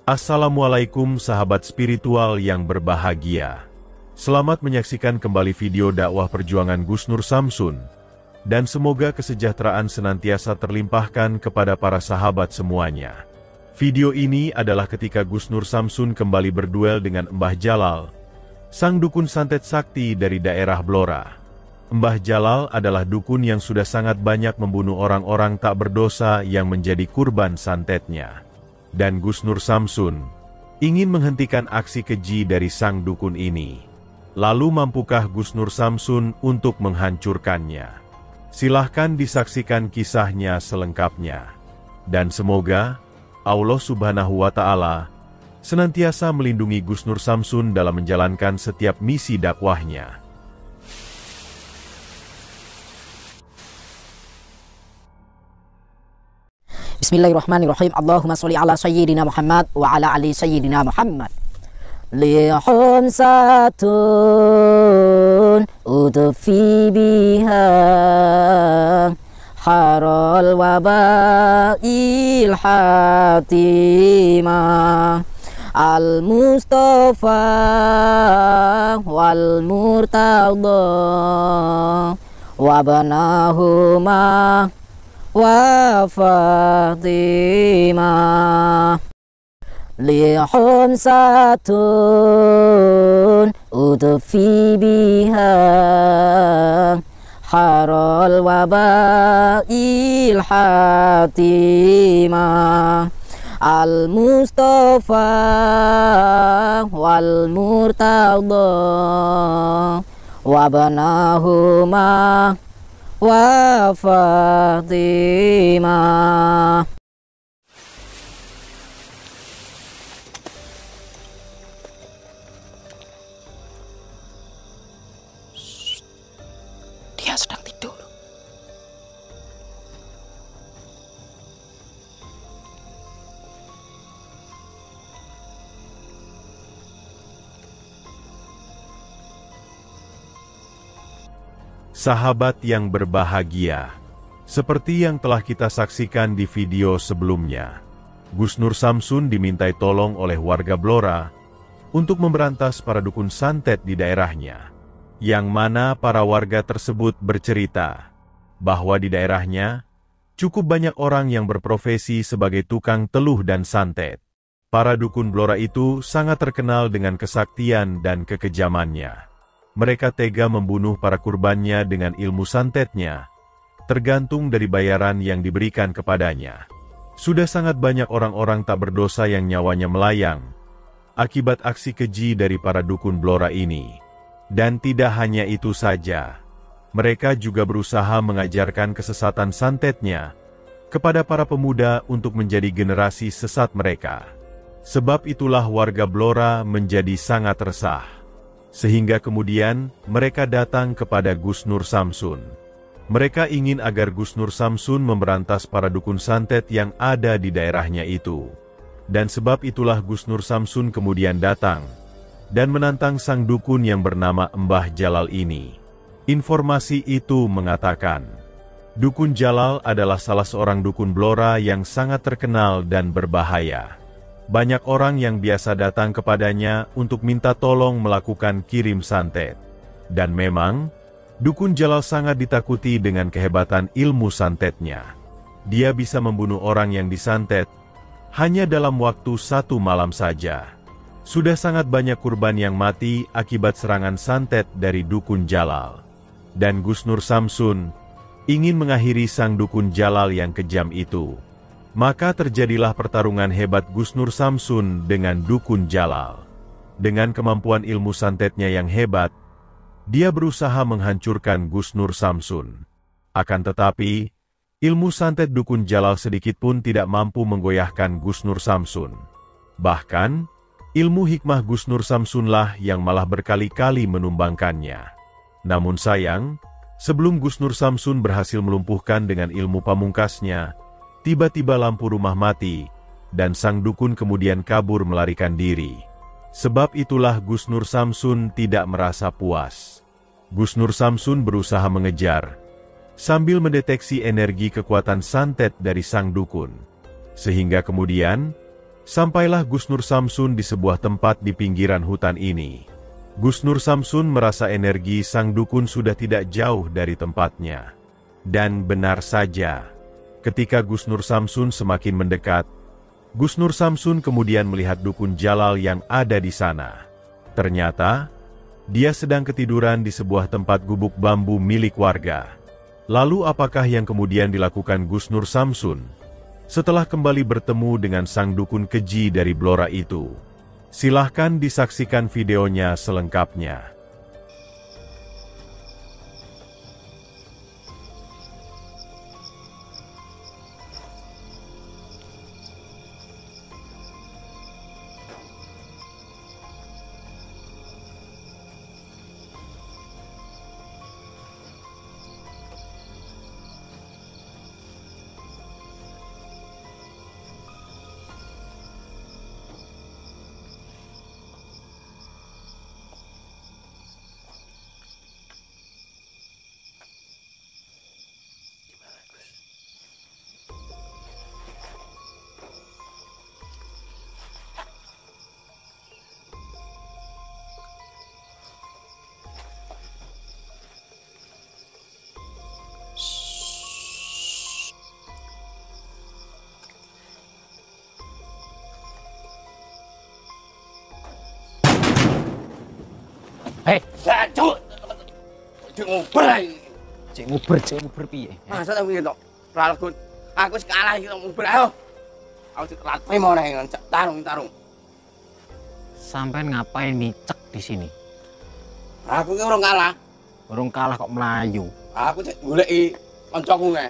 Assalamualaikum sahabat spiritual yang berbahagia. Selamat menyaksikan kembali video dakwah perjuangan Gus Nur Samsun. Dan semoga kesejahteraan senantiasa terlimpahkan kepada para sahabat semuanya. Video ini adalah ketika Gus Nur Samsun kembali berduel dengan Mbah Jalal, sang dukun santet sakti dari daerah Blora. Mbah Jalal adalah dukun yang sudah sangat banyak membunuh orang-orang tak berdosa yang menjadi kurban santetnya. Dan Gus Nur Samsun ingin menghentikan aksi keji dari sang dukun ini. Lalu mampukah Gus Nur Samsun untuk menghancurkannya? Silahkan disaksikan kisahnya selengkapnya. Dan semoga Allah Subhanahu wa Ta'ala senantiasa melindungi Gus Nur Samsun dalam menjalankan setiap misi dakwahnya. Bismillahirrahmanirrahim. Allahumma sholli ala sayyidina Muhammad wa ala ali sayyidina Muhammad. Lihum satun udfi biha harul wabail hatimah al-Mustafa wal murtada wabanahuma wa Fatimah. Lihum satun udfi biha harul wabail hatimah al-Mustafa wal murtada wabanahuma wa Fatimah. Dia sedang tidur. Sahabat yang berbahagia, seperti yang telah kita saksikan di video sebelumnya, Gus Nur Samsun dimintai tolong oleh warga Blora untuk memberantas para dukun santet di daerahnya, yang mana para warga tersebut bercerita bahwa di daerahnya cukup banyak orang yang berprofesi sebagai tukang teluh dan santet. Para dukun Blora itu sangat terkenal dengan kesaktian dan kekejamannya. Mereka tega membunuh para kurbannya dengan ilmu santetnya, tergantung dari bayaran yang diberikan kepadanya. Sudah sangat banyak orang-orang tak berdosa yang nyawanya melayang akibat aksi keji dari para dukun Blora ini. Dan tidak hanya itu saja, mereka juga berusaha mengajarkan kesesatan santetnya kepada para pemuda untuk menjadi generasi sesat mereka. Sebab itulah warga Blora menjadi sangat resah. Sehingga kemudian mereka datang kepada Gus Nur Samsun. Mereka ingin agar Gus Nur Samsun memberantas para dukun santet yang ada di daerahnya itu. Dan sebab itulah Gus Nur Samsun kemudian datang dan menantang sang dukun yang bernama Mbah Jalal ini. Informasi itu mengatakan, Dukun Jalal adalah salah seorang dukun Blora yang sangat terkenal dan berbahaya. Banyak orang yang biasa datang kepadanya untuk minta tolong melakukan kirim santet. Dan memang, Dukun Jalal sangat ditakuti dengan kehebatan ilmu santetnya. Dia bisa membunuh orang yang disantet hanya dalam waktu 1 malam saja. Sudah sangat banyak kurban yang mati akibat serangan santet dari Dukun Jalal. Dan Gus Nur Samsun ingin mengakhiri sang Dukun Jalal yang kejam itu. Maka terjadilah pertarungan hebat Gus Nur Samsun dengan Dukun Jalal. Dengan kemampuan ilmu santetnya yang hebat, dia berusaha menghancurkan Gus Nur Samsun. Akan tetapi, ilmu santet Dukun Jalal sedikit pun tidak mampu menggoyahkan Gus Nur Samsun. Bahkan, ilmu hikmah Gus Nur Samsunlah yang malah berkali-kali menumbangkannya. Namun sayang, sebelum Gus Nur Samsun berhasil melumpuhkan dengan ilmu pamungkasnya, tiba-tiba lampu rumah mati, dan sang dukun kemudian kabur melarikan diri. Sebab itulah Gus Nur Samsun tidak merasa puas. Gus Nur Samsun berusaha mengejar, sambil mendeteksi energi kekuatan santet dari sang dukun. Sehingga kemudian, sampailah Gus Nur Samsun di sebuah tempat di pinggiran hutan ini. Gus Nur Samsun merasa energi sang dukun sudah tidak jauh dari tempatnya. Dan benar saja, ketika Gus Nur Samsun semakin mendekat, Gus Nur Samsun kemudian melihat dukun Jalal yang ada di sana. Ternyata, dia sedang ketiduran di sebuah tempat gubuk bambu milik warga. Lalu apakah yang kemudian dilakukan Gus Nur Samsun setelah kembali bertemu dengan sang dukun keji dari Blora itu? Silahkan disaksikan videonya selengkapnya. Hei, Cuk. Cuk nguber ae. cek nguber piye? Masa tak piye tok. Aku wis kalah iki nguber ayo. Aku ditelat trimo nek tarung. Sampean ngapain micek di sini? Aku ki urung kalah. Urung kalah kok melayu. Aku cek goleki kancaku nge.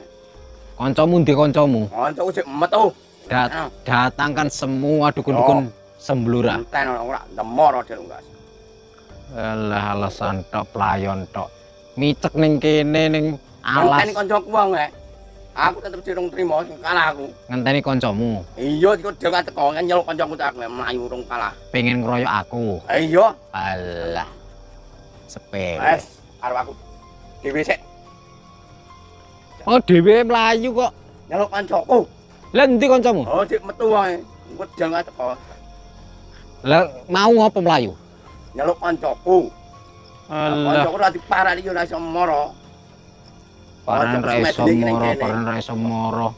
Kancamu ndi kancamu? Kancaku cek metu. Datangkan semua dukun-dukun semblura. Enten ora demor dia enggak. Alah alasan tok playon tok. Micek ning kene ning alas. Ngenteni kancaku wae. Aku tetep dirung trimo sing kalah aku. Ngenteni kancamu. Iya iku dhewe teko nyeluk kancaku tak mlayu urung kalah. Pengen ngeroyok aku. Iya. Alah. Sepele. Wes, karo aku. Dhewe sik Oh, dhewe mlayu kok. nyeluk kancaku. Lah endi kancamu? Oh, dik metu wae. Engko dhewe teko Lah mau ngopo mlayu? nyeluk kancaku. Alah, Kancaku ora diparani yo ora iso moro. paran ra iso moro.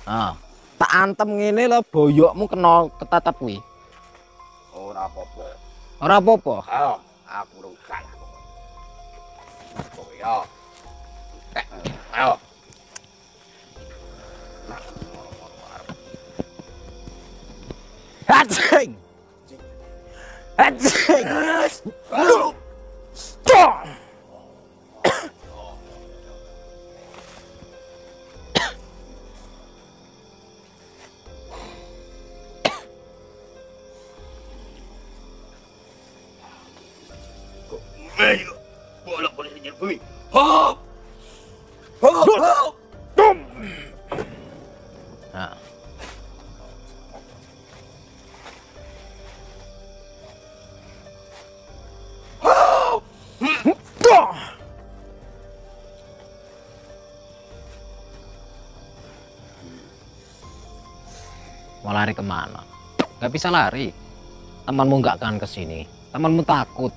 Ah, tak antem ngene lho boyokmu kena ketatap kuwi. Ora apa-apa. Ora apa-apa. Ayo, aku urung kalah. Oh ya. Ayo. Hacing. Hacing. Ayo. Bolak boleh jadi bumi. Hop. Hop. Hop. Nah. Mau lari kemana? Gak bisa lari. Temanmu nggak akan kesini. Temanmu takut.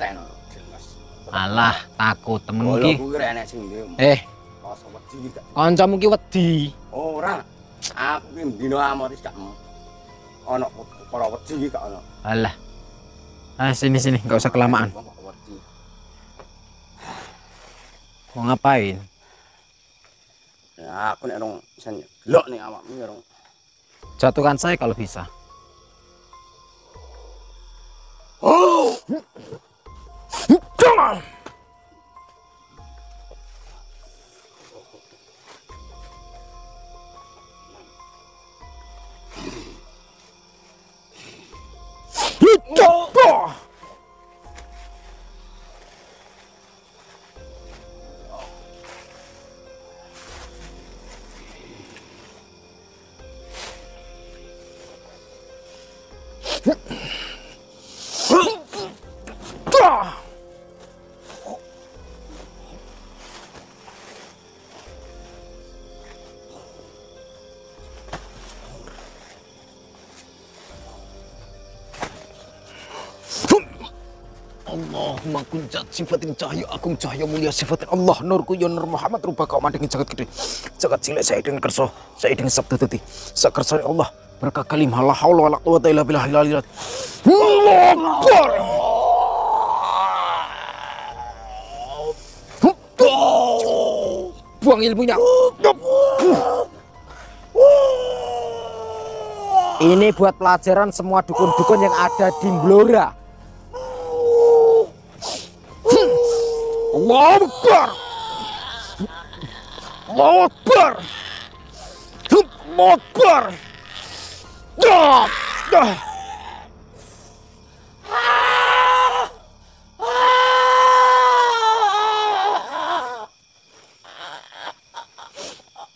Enten jelas. Alah, takut temenmu ki. Ku kira enek sing ndem. Rasa wedi gak. Kancamu ki wedi. Ora. Aku ki dino amoris gak ono ora wedi gak ono. Alah. Ah, sini, nggak usah kelamaan. Mau ngapain? Ya, aku nek rong sen gelok nih awakmu ya rong. Jatuhkan saya kalau bisa. Oh! Allahumma kuncat sifatin cahaya agung cahaya mulia sifatin Allah nurku ya nur Muhammad rubah kau mandingi jagat gede jagat cilik saya dengan kerso saya dengan sabda tadi sakersane Allah berkah kalim la haula wala quwata illa billah Allah Akbar. Buang ilmunya. Ini buat pelajaran semua dukun-dukun yang ada di Blora. Allahu Akbar. Allahu Akbar. Allahu Akbar. Dah.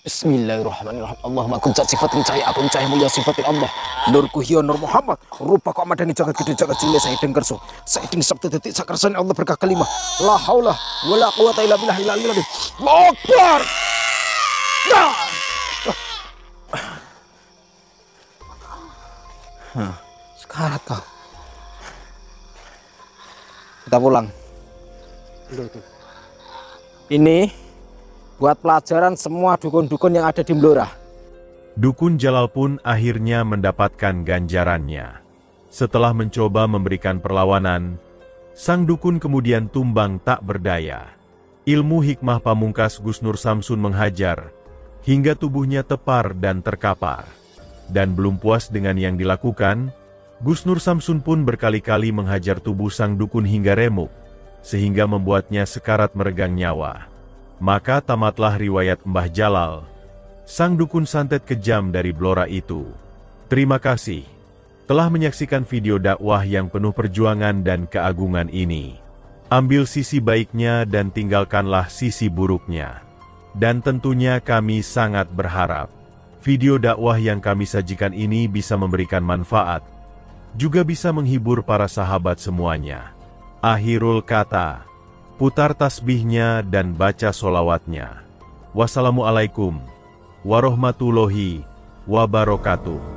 Bismillahirrahmanirrahim. Allahumma kuncat sifatin cahaya agung cahaya mulia sifatin Allah nurku hiya nur Muhammad rupa kok madangi jagat gede jagat cilik saya dengar so saya dengar sabda detik sakarsan Allah berkah kalimah la haula wala quwata illa billah Allahu Akbar. Sekarat kau. Kita pulang. Ini buat pelajaran semua dukun-dukun yang ada di Blora. Dukun Jalal pun akhirnya mendapatkan ganjarannya. Setelah mencoba memberikan perlawanan, sang dukun kemudian tumbang tak berdaya. Ilmu hikmah pamungkas Gus Nur Samsun menghajar, hingga tubuhnya tepar dan terkapar. Dan belum puas dengan yang dilakukan, Gus Nur Samsun pun berkali-kali menghajar tubuh sang dukun hingga remuk, sehingga membuatnya sekarat meregang nyawa. Maka tamatlah riwayat Mbah Jalal, sang dukun santet kejam dari Blora itu. Terima kasih telah menyaksikan video dakwah yang penuh perjuangan dan keagungan ini. Ambil sisi baiknya dan tinggalkanlah sisi buruknya. Dan tentunya kami sangat berharap video dakwah yang kami sajikan ini bisa memberikan manfaat, juga bisa menghibur para sahabat semuanya. Akhirul kata, putar tasbihnya dan baca solawatnya. Wassalamualaikum warahmatullahi wabarakatuh.